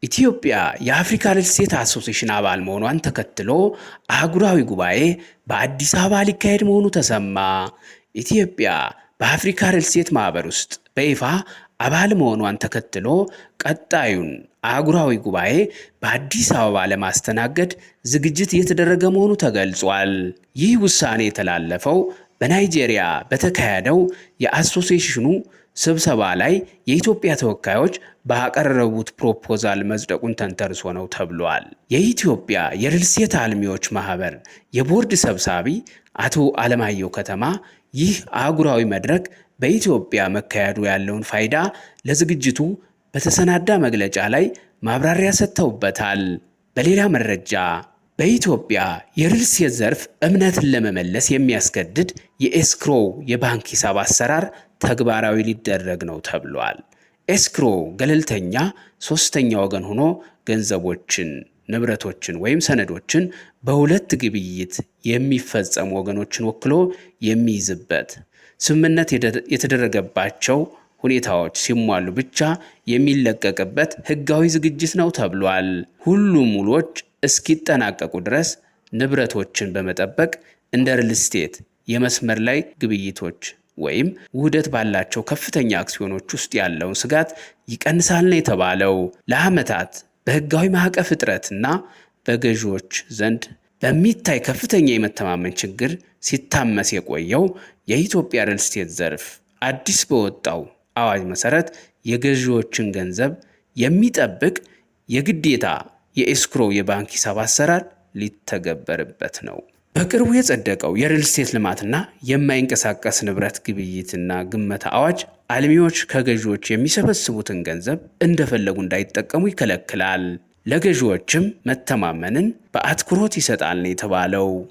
ኢትዮጵያ የአፍሪካ ሪል ስቴት አሶሲዬሽን አባል መሆኗን ተከትሎ አህጉራዊ ጉባኤ በአዲስ አበባ ሊካሄድ መሆኑ ተሰማ። ኢትዮጵያ በአፍሪካ ሪል ስቴት ማህበር ውስጥ በይፋ አባል መሆኗን ተከትሎ ቀጣዩን አህጉራዊ ጉባኤ በአዲስ አበባ ለማስተናገድ ዝግጅት እየተደረገ መሆኑ ተገልጿል። ይህ ውሳኔ የተላለፈው በናይጄሪያ በተካሄደው የአሶሲዬሽኑ ስብሰባ ላይ የኢትዮጵያ ተወካዮች ባቀረቡት ፕሮፖዛል መጽደቁን ተንተርሶ ነው ተብሏል። የኢትዮጵያ የሪል ስቴት አልሚዎች ማህበር የቦርድ ሰብሳቢ አቶ አለማየሁ ከተማ ይህ አህጉራዊ መድረክ በኢትዮጵያ መካሄዱ ያለውን ፋይዳ ለዝግጅቱ በተሰናዳ መግለጫ ላይ ማብራሪያ ሰጥተውበታል። በሌላ መረጃ በኢትዮጵያ የሪል ስቴት ዘርፍ እምነትን ለመመለስ የሚያስገድድ የኤስክሮው የባንክ ሂሳብ አሰራር ተግባራዊ ሊደረግ ነው ተብሏል። ኤስክሮ ገለልተኛ ሶስተኛ ወገን ሆኖ ገንዘቦችን፣ ንብረቶችን ወይም ሰነዶችን በሁለት ግብይት የሚፈጸሙ ወገኖችን ወክሎ የሚይዝበት ስምምነት የተደረገባቸው ሁኔታዎች ሲሟሉ ብቻ የሚለቀቅበት ህጋዊ ዝግጅት ነው ተብሏል። ሁሉም ውሎች እስኪጠናቀቁ ድረስ ንብረቶችን በመጠበቅ እንደ ሪል ስቴት የመስመር ላይ ግብይቶች ወይም ውህደት ባላቸው ከፍተኛ አክሲዮኖች ውስጥ ያለውን ስጋት ይቀንሳል ነው የተባለው። ለዓመታት በህጋዊ ማዕቀፍ እጥረትና በገዢዎች ዘንድ በሚታይ ከፍተኛ የመተማመን ችግር ሲታመስ የቆየው የኢትዮጵያ ሪል ስቴት ዘርፍ አዲስ በወጣው አዋጅ መሰረት የገዢዎችን ገንዘብ የሚጠብቅ የግዴታ የኤስክሮ የባንክ ሂሳብ አሰራር ሊተገበርበት ነው። በቅርቡ የጸደቀው የሪል ስቴት ልማትና የማይንቀሳቀስ ንብረት ግብይትና ግመታ አዋጅ አልሚዎች ከገዢዎች የሚሰበስቡትን ገንዘብ እንደፈለጉ እንዳይጠቀሙ ይከለክላል። ለገዢዎችም መተማመንን በአትኩሮት ይሰጣል ነው የተባለው።